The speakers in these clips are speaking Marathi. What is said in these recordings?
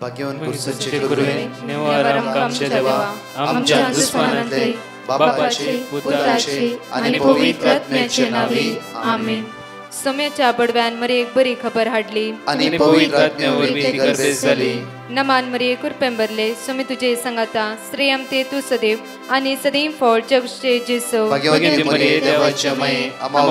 भाग्यवान कुर्साचे गुरुवे निवार आमच्या देवा आमच्या दुश्मनांतले बापाचे पुत्राचे आणि पवित्र आत्म्याचे नावे आमेन. सोम्याच्या बडव्यान मरे एक बरी खबर हाडली आणि पवित्र आत्म्यावर भीती गर्भेस झाली. नमान मरे कुरपेंबरले सोमे तुझे संगाता श्रेयम ते तू सदैव आणि सदैव फळ जगचे जेसो. भाग्यवती मरिये देवाच्या माये आम्हा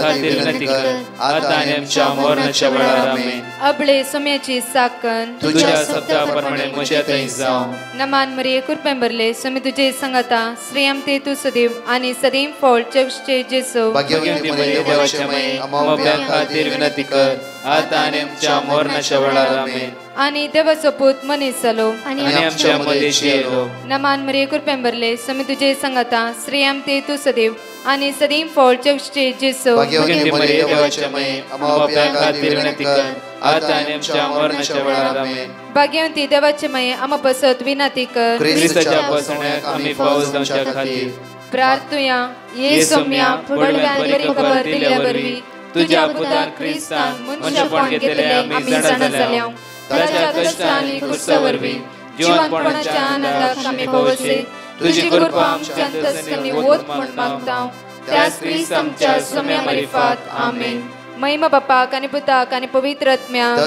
खातीर विनंती कर आता आणि आमच्या मरणाच्या वेळार आमेन. अबळे सोम्याची साकन तुझ्या शब्दाप्रमाणे म्हज्या थंय जावं. नमान मरे कुरपेंबरले सोमे तुझे संगाता श्रेयम ते तू सदैव आणि सदैव फळ जगचे जेसो. भाग्यवती मरिये देवाच्या माये आम्हा खातीर विनंती कर आता आणि आमच्या मरणाच्या वेळार आमेन. आणि देवाचो पूत मनीस जालो आणि आमच्या मदेशी येलो. नमान मरिये कुरपेंबरले सोमे तुझे संगाता श्रेयम ते तू सदैव आणि सदैव फळ जगचे जेसो. भाग्यवती मरिये देवाच्या माये आम्हा खातीर विनंती कर आता आणि आमच्या मरणाच्या वेळार आमेन. भाग्यवती देवाचे माये आम्हा पसत विनंती कर ख्रिस्ताच्या पासण्याक आम्ही पावस जावच्या खातीर प्रार्थुया. ये सोम्या बडव्यान बरी खबर दिल्या वरवी तुझ्या पुतान ख्रिस्तान मनुष्यपण घेतले आम्ही जाणा जाल्या. ताच्या कष्टांनी कुर्सावरवी जीवनपणाच्या आनंदाक आम्ही पावसे. तुझी कृपा आमच्या अंतस्करणी वोत म्हण मागता त्याच ख्रिस्त आमच्या सोम्या मार्फत आमेन. महिमा बापाक आणि पुताक आणि पवित्र आत्म्याक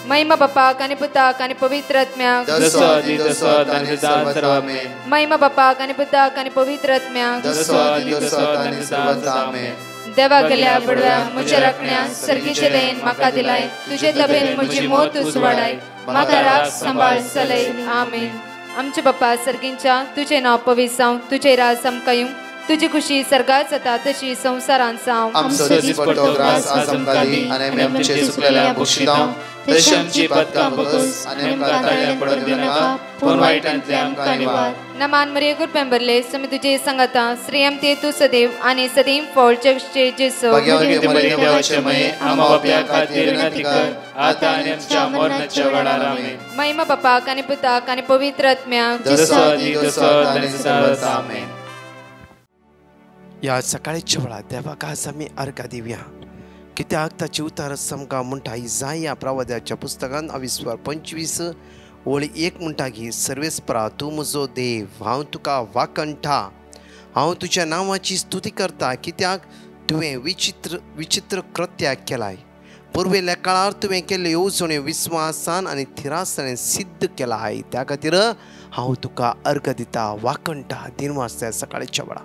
महिमा बापाक आणि पुताक आणि पवित्र आत्म्याक महिमा बापाक आणि पुताक आणि पवित्र आत्म्याक देवा गेल्या बडव्या म्हज्या राखण्या सर्गीचे देन म्हाका दिलाय. तुझे तबेन म्हजी मोत उसवाडाय म्हाका राख सांबाळ चलय आमेन. आमचे बापा सर्गींच्या तुझे नाव पवित्र जावं. तुझे राज आमकां तुझी खुशी सर्गात जाता तशी संसारांत जावं. आमचो दीस पडटो ग्रास आज आमकां दी आनी आमचे सुकलेल्या बक्षितां तशी आमची पदकां बगस आनी आमकां ताळ्या पडत दिनाका पूण वायटांतले आमकां निवार. नमान मरिये कुरपेंबरले सोमे तुझे संगाता श्रेयम ते तू सदैव आणि सदैव फळ जगचे जेसो. भाग्यवती मरिये देवाचे माये आम्हा बाप्या खातीर विनंती कर आता आनी आमच्या मरणाच्या वेळार आमेन. महिमा बापाक आणि पुताक आणि पवित्र आत्म्याक आमेन. या सकाळच्या वेळा देवाक आज आमी अर्घ दिवया कित्याक ताची उतर समका म्हणटा इसाया प्रवाद्याच्या पुस्तकान 22:25 ओळी 1 म्हणटा की सर्वेस्परा तूं म्हजो देव हांव तुका वाकणटा. हांव तुज्या नांवाची स्तुती करता कित्याक तुवें विचित्र कृत्य केलाय. पुर्वेल्या काळार तुवें केल्ल्यो येवजण्यो विस्वासान आनी थिरासताने सिद्ध केलाय. त्या खातीर हांव तुका अर्घ दिता वाकणटा. 3 वाजता सकाळच्या वेळा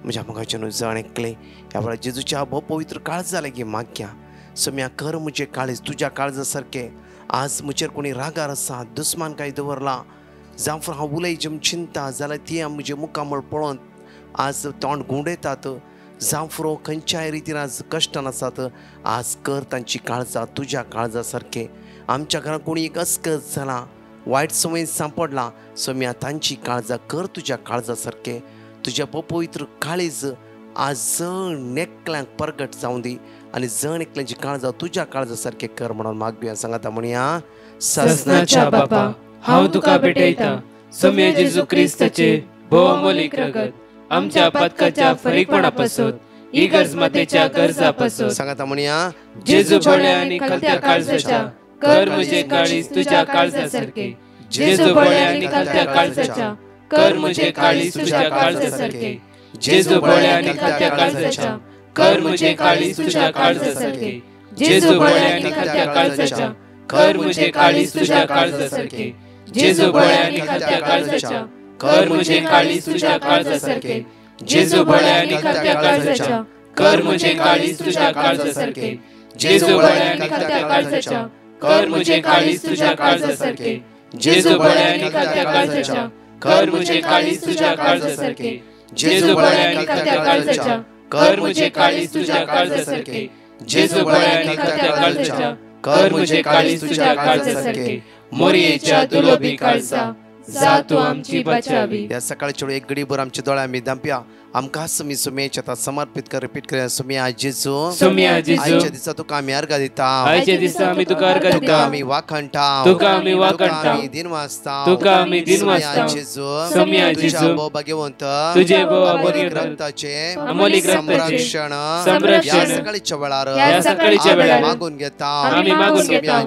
म्हज्या मोगाचें जण एकले ह्या वेळार जेजूच्या भोव पवित्र काळज जाले की माग्या सोम्या कर म्हजें काळीज तुज्या काळजा सारकें. आज म्हजेर कोणी रागार आसा दुस्मान काय दवरला जावं हांव उलय चिंता जाल्यार ती म्हजे मुखामळ पळोवन आज तोंड गुंडयतात जावं खंयच्याय रितीन आज कश्टान आसात आज कर तांची काळजां तुज्या काळजा सारकें. आमच्या घरांत कोणी एक अस्कत जाला वायट संवय सांपडला सोम्या तांची काळजां कर तुज्या काळजा सारकें. तुज्या पवित्र काळीज आज जण एकल्यांक परगट जावं दी आनी जण एकल्यांची काळजां तुज्या काळजा सारकें कर म्हणून मागुया. सांगाता म्हणया सस्नाच्या बापा हांव तुका भेटयता सोम्या जेजू क्रिस्ताचे भोव अमोलीक रगत आमच्या पदकाच्या फरीकपणा पासून इगर्ज मातेच्या गरजा पासून. सांगाता म्हणया जेजू बळ्या आनी कलत्या काळजाच्या कर म्हजे काळीज तुज्या काळजा सारकें. जेजू बळ्या आनी कलत्या काळजाच्या कर म्हजे काळीज तुज्या काळजा सारकें. जेजू बळ्या आनी कलत्या काळजाच्या कर म्हजे काळीज तुज्या काळजा सारकें. जेजू बळ्या आनी कलत्या काळजाच्या कर म्हजे काळीज तुज्या काळजा सारकें. जेजू बळ्या आनी कलत्या काळजाच्या कर म्हजे काळीज तुज्या काळजा सारकें. जेजू बळ्या आनी कलत्या काळजाच्या कर म्हजे काळीज तुज्या काळजा सारकें. जेजू बळ्या आनी कलत्या काळजाच्या कर म्हजे काळीज तुज्या काळजा सारकें. जेजू बळ्या आनी कलत्या काळजाच्या कर म्हजे काळीज तुज्या काळजा सारकें. जेजू बळ्या आनी कलत्या काळजाच्या कर म्हजे काळीज तुज्या काळजा सारकें. जेजू बळ्या आनी कलत्या काळजाच्या कर म्हजे काळीज तुज्या काळजा सारकें. मोरयेच्या दुलोभी काळजा जा तू आमची बचावी. या सकाळच्या वेळी एक घडीभर आमचे दोळे आम्ही दांपया आमकां सुमी सुमेच्या आता समर्पित कर रिपीट कर सुमी आजेचो सुम्या जेजू आयच्या दिसा तुका आमी अर्घ दिता आयच्या दिसा आमी तुका अर्घ तुका दिता आमी वाखणटा तुका आमी वाखणटा आमी दिन वाजता तुका आमी दिन वाजता सुम्या जेजू बोव भाग्यवंत तुझे बोव अमोलिक भाग्यवंत रक्ताचे अमोलिक रक्ताचे संरक्षण या सकाळच्या वेळार या सकाळच्या वेळार मागून घेता आमी मागून घेता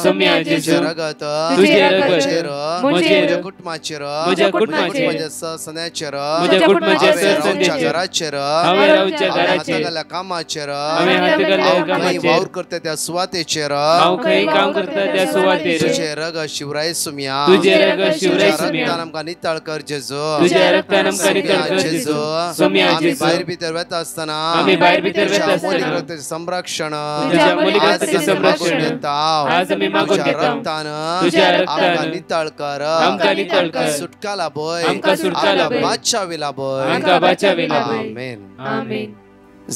सुम्या जेजू रगत तुझे रगत म्हज्या कुटुंबाचेर म्हज्या कुटुंबाचेर म्हज्या ससन्याचेर म्हज्या कुटुंबाचेर आमच्या घराचेर हांवें रावच्या घराचेर हातागेल्या कामाचेर हांवें हातागेल्या कामाचेर वावर करता त्या सुवातेचेर हांव खंय काम करता त्या सुवातेर तुझे रग शिवराय सुम्या तुझे रगत शिवराय सुम्या रक्तान आमकां नितळ कर जेजू तुझ्या रक्तान आमकां नितळ कर जेजू सुम्या आमी जेजू भायर भितर वता आसतना आमी भायर भितर वता अमोलिक आसतना रक्ताचें संरक्षण तुझ्या अमोलिक रक्ताचें संरक्षण आज आमी मागून तुझ्या घेता रक्तान तुझ्या रक्तान आमकां नितळ कर आमकां नितळ कर सुटका लाभय आमकां सुटका लाभय बादशावी लाभय आमकां बादशावी लाभय आमेन आमेन.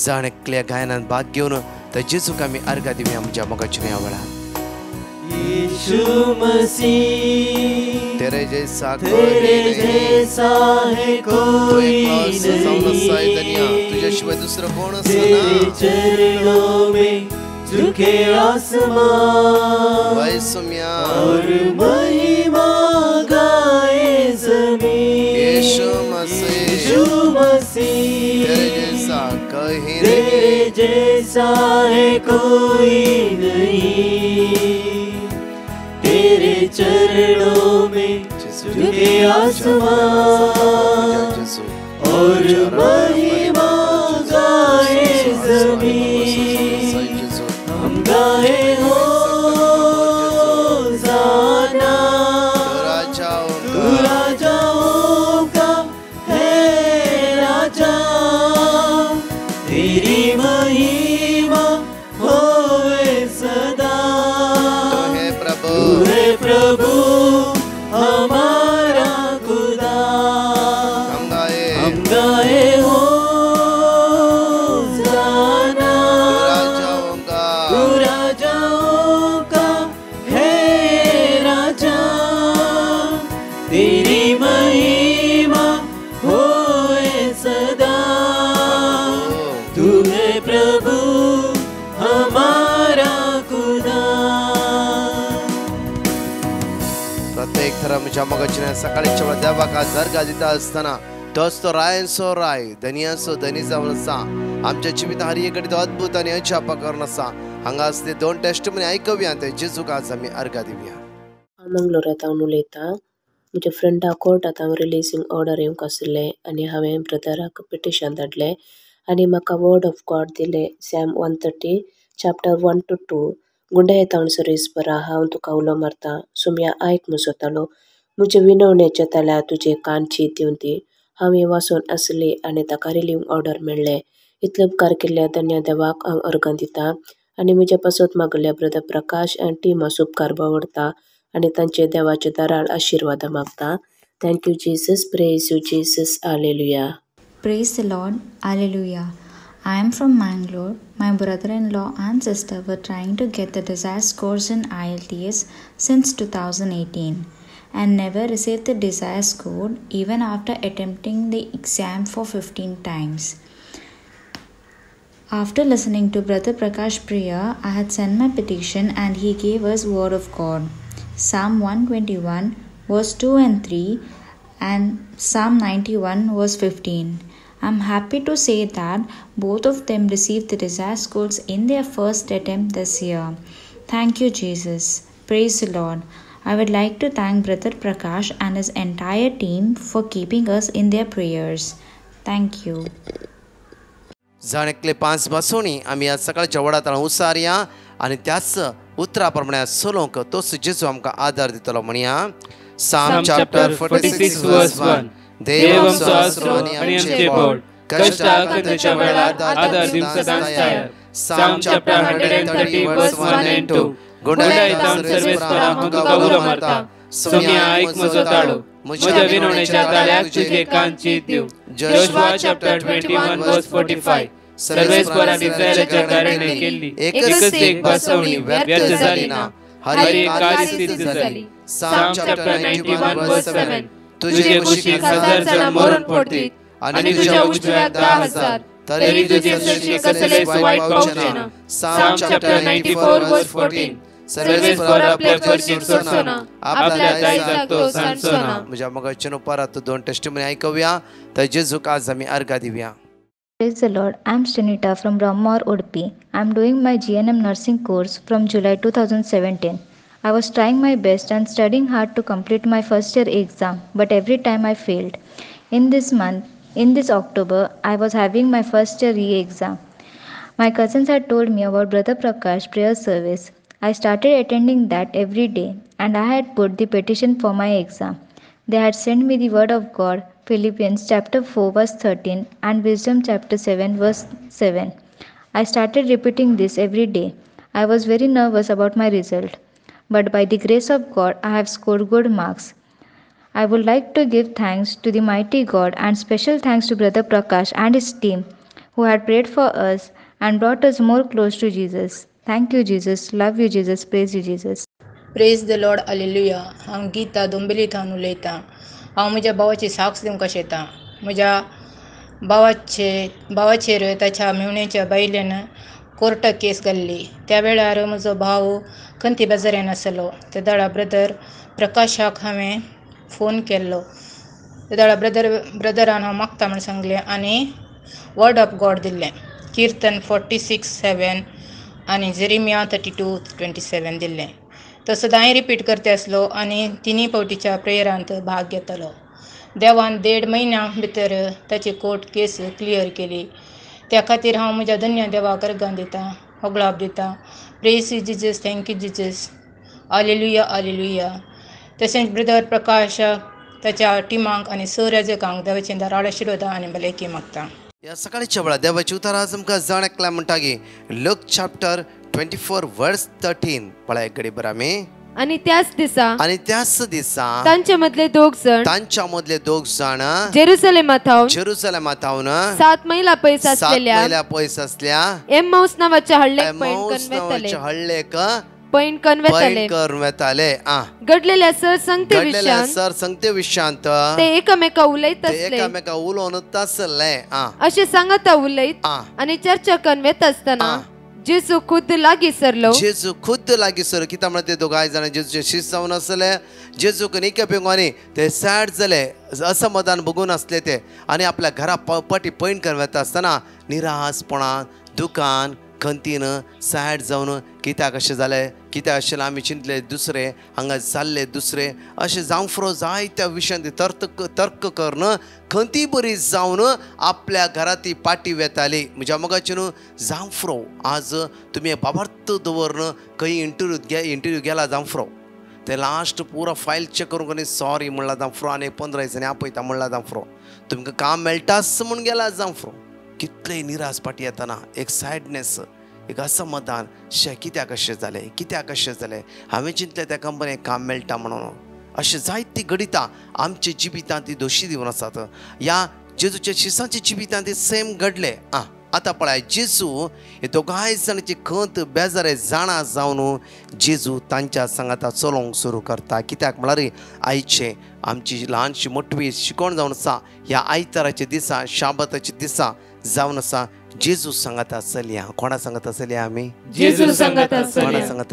जाण एकल्या गायनान भाग घेवन तर जेजूक आमी अर्घ दिवया आमच्या मोगाच्या ह्या वेळार यीशु मसीह तेरे जैसा तेरे जैसा है कोई नहीं तुझ्याशिवाय दुसरं कोण तेरे चरणों में झुके आसमान वै सुम्या और महिमा गाए ज़मीन यीशु मसीह यीशु मसीह तेरे जैसा कहीं तेरे जैसा है कोई नहीं तेरे चरणों में झुके आसमान और महिमा गाए ज़मीन हम गाए होसाना तू राजाओं का है राजा तेरी महिमा होवे सदा तू है प्रभु हमारा खुदा हम गाए होसाना तू राजाओं का है राजा तेरी महिमा होए सदा तू है प्रभु हमारा खुदा प्रत्येक थर आमच्या मोगाच्या सकाळच्या वेळार देवाक आज अर्घ दिता आसतना तोच तो रायसो राय धनियासो धनी जावन आसा आमच्या जिवितांत हर एक तो अद्भुत आनी अजाप करून आसा हांगा असले दोन टेस्टमनी आयकवया ते जेजूक आज आमी अर्घ दिवया हांव मंगलोरांतल्यान उलयतां म्हज्या फ्रेंडाक कोर्टांत हांव रिलीजिंग ऑर्डर येवंक आसलें आनी हांवें ब्रदराक पिटिशन धाडलें आनी म्हाका वर्ड ऑफ गॉड दिलें सॅम 130 चॅप्टर 1 to 2 गुंडे येता म्हणसर इस्परा हांव तुका उलो मारतां सुम्या आयक मुसोतालो म्हजे विनवणेच्या ताल्या तुजे कान चीत दिवन दी हांवें वाचून आसली आनी ताका रिलीविंग ऑर्डर मेळ्ळें इतले उपकार केल्ल्या धन्य देवाक हांव अर्घ दितां आनी म्हज्या पासत मागल्या ब्रदर प्रकाश आनी टिमास उपकार बावडटा आनी तांचे देवाचे दाराळ आशिर्वाद मागता thank you Jesus praise you Jesus hallelujah Praise the Lord, Alleluia. I am from Mangalore. My brother-in-law and sister were trying to get the desired scores in IELTS since 2018 and never received the desired score even after attempting the exam for 15 times. After listening to Brother Prakash prayer, I had sent my petition and he gave us word of God. Psalm 121 verse 2 and 3 and Psalm 91 verse 15. I'm happy to say that both of them received the desired scores in their first attempt this year. Thank you, Jesus. Praise the Lord. I would like to thank Brother Prakash and his entire team for keeping us in their prayers. Thank you. जाणेकले 5 बसोनी आमी आज सकाळच्या वडांत उसारया आनी त्याच उतराप्रमाणे सोलोवंक तोच जेजू आमकां आदार दितलो म्हणया Psalm chapter 46 verse 1 देव आमचो आसरो आनी आमचे बोड कष्ट आकंताच्या वेळार आदार दिवंक सदांच तयार Psalm chapter 130 verse 1 and 2 गुंडाळा येतावन सर्वेस्पराक हांव तुका उलो मारता सुम्या आयक म्हजो ताळो म्हज्या विनवणेच्या ताळ्याक तुजे कान चीत दिव Joshua chapter 21 verse 45 सर्वेस्परान इस्रायेलाच्या कारणे केल्ली एकच एक बसवणी व्यर्थ जाली ना हरी कार्य सिद्ध झाली. Psalm chapter 91 verse 7. तुझे कुशीत 1000 जण मरण पडतील आणि तुझ्या उजव्यात 10,000, तरी तुझे शस्त्र कसलेच वाईट पावचे ना. Psalm chapter 94 verse 14. सर्वेस पर आपल्या परशीत सोना, आपल्या दायजाक तो सांसोना. म्हणजे मग चनो परत दोन टेस्टिमनी ऐकूया, तर जेजूक आज आम्ही अर्घा दिवया. Praise the Lord. I'm Stenita from Brahmar, Udupi. I'm doing my GNM nursing course from July 2017. I was trying my best and studying hard to complete my first year exam, but every time I failed. In this October, I was having my first year re-exam. My cousins had told me about Brother Prakash prayer service. I started attending that every day, and I had put the petition for my exam. They had sent me the word of God, Philippians chapter 4 verse 13 and Wisdom chapter 7 verse 7. I started repeating this every day. I was very nervous about my result, but by the grace of God, I have scored good marks. I would like to give thanks to the mighty God and special thanks to Brother Prakash and his team who had prayed for us and brought us more close to Jesus. Thank you, Jesus. Love you, Jesus. Praise you, Jesus. Praise the Lord hallelujah. हांव गीता दोंबिली थावन उलयतां. हांव म्हज्या भावाची साक्ष दिवंक शेतां. म्हज्या भावाचेर ताच्या मेवणेच्या बायलेन कोर्टाक केस घाल्ली. त्या वेळार म्हजो भाव खंती बेजाऱ्यान आसलो. त्या दाडा ब्रदर प्रकाशाक हांवें फोन केल्लो. त्या दाडा ब्रदरान हांव मागता म्हण सांगलें आनी वर्ड ऑफ गॉड दिल्लें. कीर्तन 46:7 आनी जेरेमिया 32:27 दिल्लें. तो सदांय रिपीट करता आसलो आनी तिनी फावटीच्या प्रेयरांत भाग घेतालो. देवान 1.5 म्हयन्या भितर ताची कोर्ट केस क्लियर केली. त्या खातीर हांव म्हज्या धन्य देवाक अर्गां दितां, होगळाप दितां. Praise Jesus, thank you Jesus, hallelujah hallelujah. तशेंच ब्रदर प्रकाशाक, ताच्या टिमांक आनी सराजकांक देवाचें दाराळ आशिर्वाद आनी भलायकी मागता. या सकाळच्या वेळा देवाची उतर आज आमकां जाण एकल्या म्हणटा की लूक चॅप्टर 24 वर्स 13 पळय घडी बर आमी. आणि त्याच दिसा तांच्या मधले दोग जण जेरुसलेमात हावन 7 मैला पयस आसलेल्या एम्माऊस नावाच्या हळ्ळेक पैन कन्वेताले. घडलेल्या सरसंगते विषयांत ते एकामेका उलयत आसले. अशें सांगता उलयत आनी चर्चा कन्वेत आसतना जेजू खुद लागी सरलो. कित्याक म्हळ्यार ते दोगांय जाण जेजूचे शिष्य जावन आसले. जेजूक निके पेंगोनी ते सॅड जाले, असमाधान बघून असले ते आनी आपल्या घरा पटी पैन कन्वेता आसतना निरासपणान दुकान खंतीन सॅड जावन कित्याक अशें जालें, कित्याक आशिल्लें आमी चिंतले दुसरे, हांगा जाल्ले दुसरे, अशें जावं फुरो जायत्या विशयान तर्क करून खंती बरी जावन आपल्या घराती पाटी वेताली. म्हज्या मोगाची न्हू जावं फुरो आज तुमी बाबार्थ दवरून खंय इंटरव्यू गेला जावं फुरो ते लास्ट पुरो फायल चेक करून सॉरी म्हणला जावं फुरो आनी 15 दिसांनी आपयता म्हणला जावं फुरो तुमकां काम मेळटास म्हूण गेला जावं फुरो कितलेय निराश पाटी येतना एक सॅडनेस, एक असमाधान, कित्याक अशें जालें हांवें चिंतलें त्या कंपनीक काम मेळटा म्हणून. अशें जायती घडिता आमच्या जिवितांत ती दोशी दिवन आसात. ह्या जेजूच्या शिसांच्या जिवितांत ते सेम घडले. आतां पळय जेजू हे दोगांय जाणांची खंत बेजारे जाणा जावन जेजू तांच्या सांगाता चलोवंक सुरू करता. कित्याक म्हळ्यार आयचे आमची ल्हानशी मोठवी शिकोवण जावन आसा. ह्या आयताराच्या दिसा शाबताच्या दिसा जावन आसा जेजू सांगता चलया. कोणा सांगता चलया आमी? जेजू सांगता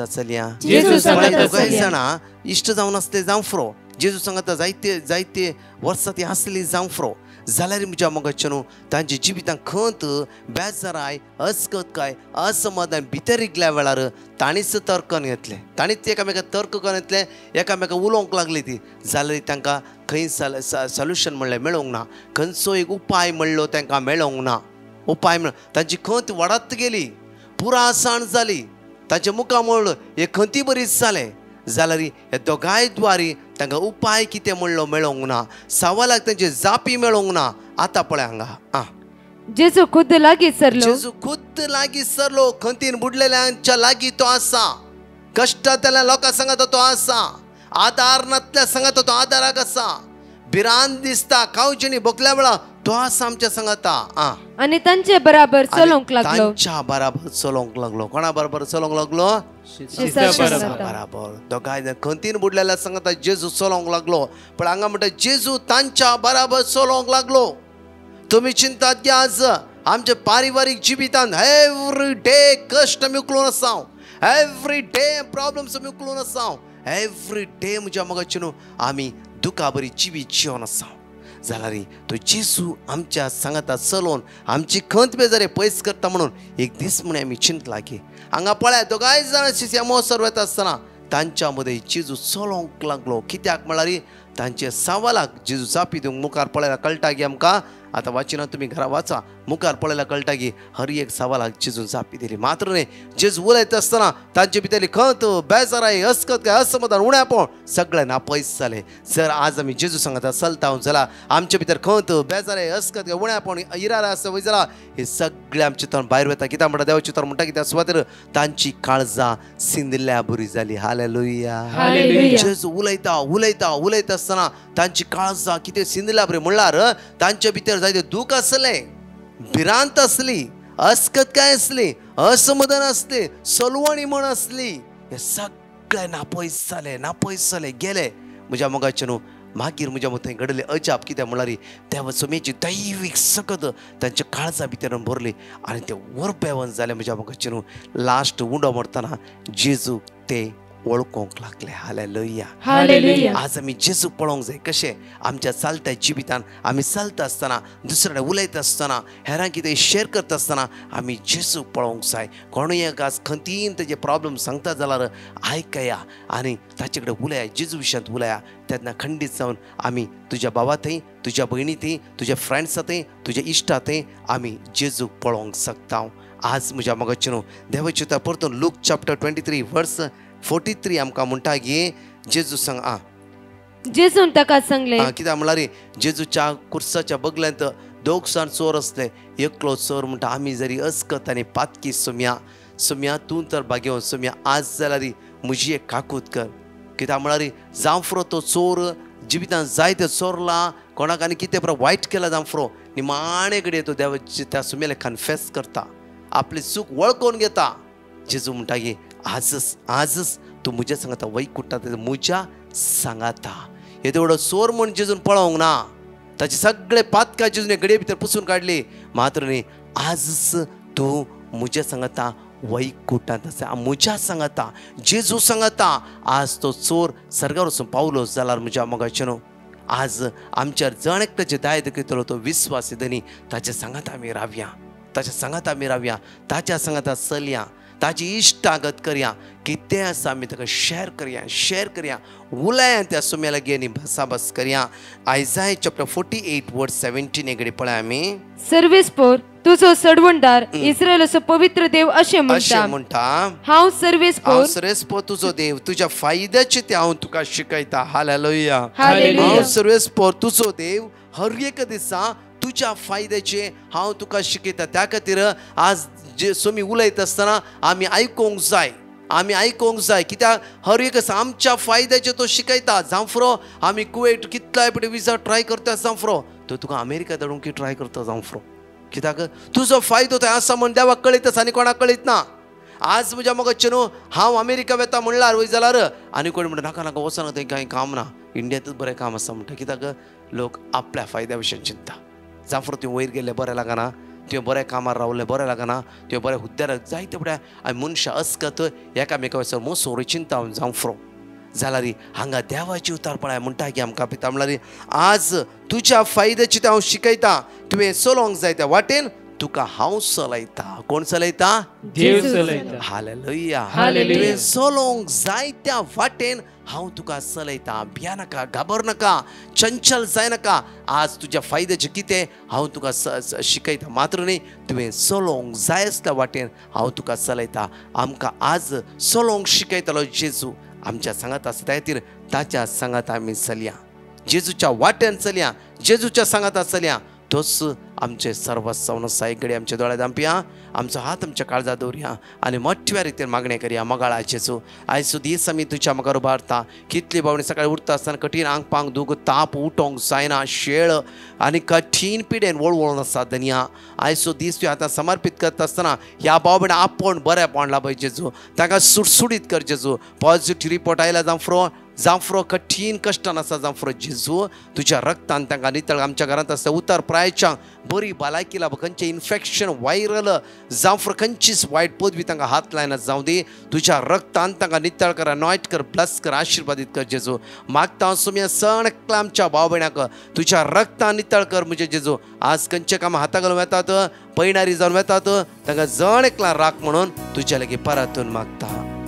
चलया. दोगांय जाणां इश्ट जावन आसले जावं फुरो जेजू सांगता जायते वर्सां ती आसली जावं फुरो जाल्यार म्हज्या मोगाचे न्हू तांच्या जिवितांत खंत बेजाराय अस्कतकाय असमाधान भितर इगल्या वेळार तांणीच तर्कन घेतले. तांणीच एकामेकाक तर्क करून घेतले, एकामेकाक उलोवंक लागली ती जाल्यार तांकां खंय सोल्युशन म्हणलें मेळोंक ना. खंयचो एक उपाय म्हणलो तांकां मेळोंक ना. उपाय म्हण तांची खंत वाडत गेली, पुरासाण जाली. तांच्या मुखार म्हणलो हे खंती बरीच जालें जाल्यार हे दोगांय द्वारी तांकां उपाय कितें म्हणलो मेळोंक ना, सवालाक तांचे जापी मेळोंक ना. आतां पळय हांगा जेजू खुद लागीं सरलो. खंतीन बुडलेल्यांच्या लागीं तो आसा. कश्टांतल्या लोकां सांगता तो आसा. आदार नातल्या सांगता तो आदाराक आसा. भिरांत दिसता कावजिणी बोकल्या वेळा तो आसा आमच्या सांगाता आणि तांचे बराबर चलोंक लागलो. तांच्या बराबर चलोंक लागलो. कोणा बरोबर चलोंक लागलो? बराबर. दोगांय खंतीन बुडलेल्या सांगता जेजू चलोंक लागलो. पण हांगा म्हणटा जेजू तांच्या बराबर चलोंक लागलो. तुम्ही चिंता घ्या, आज आमच्या पारिवारिक जिवितांत एवरी डे कष्ट आमी उखलून आसा, एवरी डे प्रॉब्लेम्स आमी उखलून आसा, एवरी डे म्हज्या मोगाची न्हू आमी दुखा बरी जिवीत जिवन आसा. जाल्यार तो जेजू आमच्या सांगाता चलोवन आमची खंत बेजारी पयस करता म्हणून एक दीस म्हणे आमी चिंतला की हांगा पळय दोगांय जाण शिस्या महोत्सव वता आसतना तांच्या मदें जेजू चलोंक लागलो. कित्याक म्हळ्यार तांच्या सवालाक जेजू जापी दिवंक मुखार पळयल्यार कळटा की आमकां आतां वाचिना तुमी घरा वाचा, मुखार पळयल्यार कळटा की हर एक सवालाक जेजून जापी दिली. मात्र न्ही जेजू उलयता आसतना तांचे भितरली खंत बेजाराय अस्कत काय असमाधान उणेपण सगळें नापयस जालें. जर आज आमी जेजू सांगता चलता जाल्यार आमचे भितर खंत बेजाराय अस्कत काय उणेपण इरारा आसा वय जाल्यार हे सगळें आमचे चित्रान भायर वता. कित्याक म्हणटा देवाचें चित्र म्हणटा की त्या सुवातेर तांची काळजां सिंदिल्ल्या बरी जाली. हालेलुया. जेजू उलयता उलयता उलयता आसतना तांची काळजां कितें सिंदिल्ल्या बरी म्हणल्यार तांचे भितर जायते दूख असले, भिरांत असली, अस्कतकाय असली, असमाधान असले, सलवणी म्हण असली, हे सगळे नापयस जाले गेले. म्हज्या मोगाचे न्हू मागीर म्हज्या मतान घडले अजाप. कित्याक म्हळ्यार त्या सुमेची दैवीक सकत तांच्या काळजा भितर भरली आनी ते वरपेवन जाले. म्हज्या मोगाचे न्हू लास्ट उंडो मरतना जेजू ते वळखूंक लागले. हालेलुया. आज आमी जेजू पळोवंक जाय कशें आमच्या चलत्या जिवितान आमी चलता आसतना दुसऱ्या उलयता आसतना हेरांक कितें शेअर करता आसतना आमी जेजू पळोवंक जाय. कोणूय एक आज खंतीन तेजे प्रॉब्लेम सांगता जाल्यार आयकया आनी ताचे कडेन उलया, जेजू विशयांत उलया. तेन्ना खंडीत जावन आमी तुज्या भावा थंय, तुज्या भयणी थंय, तुज्या फ्रेंड्सा थंय, तुज्या इश्टा थंय आमी जेजू पळोवंक शकता. आज म्हज्या मोगाचे न्हू देवाचे परतून लूक चॅप्टर 23 वर्स 43 आमकां म्हणटा की जेजू जेजून ताका सांगले. कित्याक म्हळ्यार जेजूच्या कुर्साच्या बगल्यांत दोग जाण चोर असले. एकलो चोर म्हणटा आमी जरी अस्कत आनी पातकी सुम्या तूं तर बागेवन सुम्या आज जाल्यार म्हजी एक काकूत कर. कित्याक म्हळ्यार जांफ्रो तो चोर जिवितांत जायते चोरला, कोणाक आनी कितें वायट केला जांफ्रो निमाणे कडेन तो देवाचे त्या सुम्याले कन्फेस करता, आपली चूक वळखून घेता. जेजू म्हणटा की आजच तूं म्हज्या सांगाता वैकुंठांत म्हज्या सांगाता. येदो व्हडलो चोर म्हण जेजून पळोवंक ना, ताचे सगळे पातकां जेजून गडये भितर पुसून काडली. मात्र न्ही आजच तूं म्हज्या सांगाता वैकुंठांत आसा. म्हज्या सांगाता जेजू सांगाता आज तो चोर सर्गार वचून पावलो जाल्यार म्हज्या मोगाचे न्हू आज आमच्या जण एकट्याचे दाय दाखयतलो तो विस्वास येदनी ताच्या सांगाता आमी रावया, ताच्या सांगाता आमी रावया, ताच्या सांगाता चलया, ताची इश्टागत करया. कितें आसा आमी ताका शेअर करया उलया त्या सुम्या लागीं आनी भासाभास करया. आयजाय चॅप्टर 48 वर्स 17 कडेन पळय आमी सर्वेस्पोर तुजो सडवणदार इस्रायेलाचो पवित्र देव अशें म्हणटा हांव सर्वेस्पोर तुजो देव, तुज्या फायद्याचे ते हांव तुका शिकयता. हालेलुया. हांव सर्वेस्पोर तुजो देव, हर एक दिसा तुज्या फायद्याचे हांव तुका शिकयता. त्या खातीर आज जे सोमी उलयता आसतना आमी आयकूंक जाय कित्याक हर एक आमच्या फायद्याचे तो शिकयता. जांफ्रो आमी कुवेट कितलाय पटी विजा ट्राय करता जांफ्रो तो तुका अमेरिका धाडूंक ट्राय करता जांफ्रो. कित्याक तुजो फायदो थंय आसा म्हण देवाक कळयतास आनी कोणाक कळयत ना. आज म्हज्या मोगाचे न्हू हांव अमेरिका वेता म्हणल्यार वय जाल्यार आनी कोण म्हणटा नाका वचना थंय कांय काम ना, इंडियांतूच बरें काम आसा म्हणटा. कित्याक लोक आपल्या फायद्या विशयी चिंता. जांफ्रो तुवें वयर गेले बरें लागना, तुवें बऱ्या कामार रावलें बरें लागना, तुवें बऱ्या हुद्द्यार जायते फुडें आमी मनशां अस्कत एकामेका वयसर मोसोर चिंता जांफ्रो जाल्यार हांगा देवाची उतार पळय म्हणटा की आमकां पिता म्हळ्यार आज तुज्या फायद्याची हांव शिकयता. तुवें चलोवंक जाय त्या वाटेन तुका हांव चलयता. कोण चलयता? देव चलयता. हालेलुया. तुवें चलोवंक जाय त्या वाटेन हांव तुका चलयता. भिया नाका, घाबर नाका, चंचल जाय नाका. आज तुज्या फायद्याचें कितें हांव तुका शिकयता. मात्र न्ही तुवें चलोवंक जाय आसल्या वाटेन हांव तुका चलयता. आमकां आज चलोवंक शिकयतलो जेजू आमच्या सांगात आसा. त्या खातीर ताच्या सांगात आमी चलया, जेजूच्या वाट्यान चलया, जेजूच्या सांगाता चलया. तोच आमचे सर्वस्व साईक घडी आमच्या दोळ्यात दांपया आमचो हात आमच्या काळजात दवरया आनी मोठ्या रितीन मागणे करया मोगाळा जेजू आयज सुदीस आमी तुज्या म्हाका उबारता कितली बावणी सकाळी उठता आसतना कठीण आंग पांग दूग ताप उठोंक जायना शेळ आनी कठीण पिडेन वळवळून आसा धनिया आयज दीस तुवें आतां समर्पीत करता आसतना ह्या बावणे आपूण बरें पडला पळय जेजू ताका सुटसुडीत कर जेजू पॉझिटिव्ह रिपोर्ट आयला जांफ्रो कठीण कश्टान आसा जांफ्रो जेजू तुज्या रक्तान तांकां नितळ आमच्या घरांत आसता उतर प्रायच्या बरी भलायकी लाभ खंयचें इन्फेक्शन वायरल जांफ्रो खंयचीच वायट पदवी तांकां हात लायना जावं दी तुज्या रक्तान तांकां नितळ कर अनॉयट कर ब्लस कर आशिर्वादीत कर जेजू मागता सुम्या सणकला आमच्या भाव भयणाक तुज्या रक्तान नितळ कर म्हणजे जेजू आज खंयचे काम हाता घालून येतात पैणारी जावन येतात तांकां जण एकला राख म्हणून तुज्या लागीं परतून मागता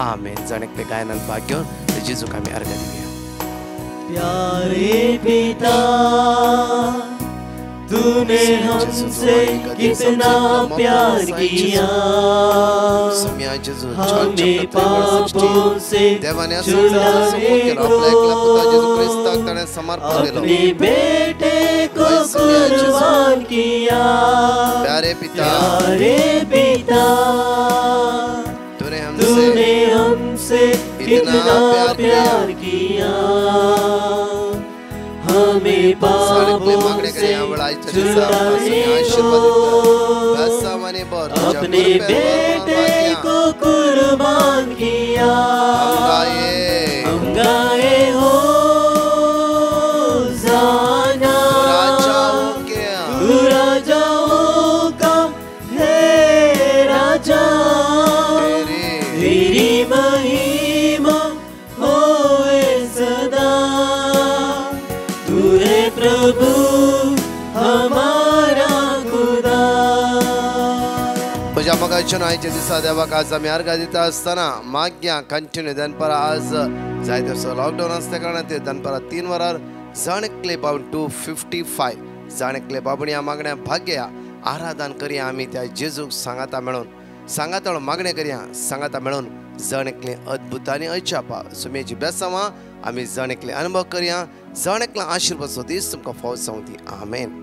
आमेन जण एकले गायनान भाग घेवन जेजू आमी अर्घ दिवया प्यारे पिता तूने हमसे कितना प्यार किया हमें पापों से छुड़ाने को अपने बेटे को कुर्बान किया प्यारे पिता तूने हमसे कितना प्यार किया हमें पापों से छुड़ाने को अपने बेटे को कुर्बान किया हम गाए हो जाना तू राजाओं का है राजा तेरी महिमा होए सदा तू है प्रभु हमारा खुदा तुझ्या मगाच्या आयच्या दिसा देवाक आज आमी अर्घ दिता आसतना माग्या कंटिन्यू दनपारा आज जाय तसो लॉकडाऊन असल्या कारणान ते दनपारा 3 वरार जाणकले पावन 255 जाणकले बाबणी ह्या मागण्या भाग्या आराधन करया आमी त्या जेजूक सांगाता मेळून मागणे करया सांगाता मेळून जणकले अद्भुतांनी अजापा सुमेची बेसावा आमी जणकले अनुभव करया जणकला आशीर्वाद दीस तुमकां फावत जावं दी आमेन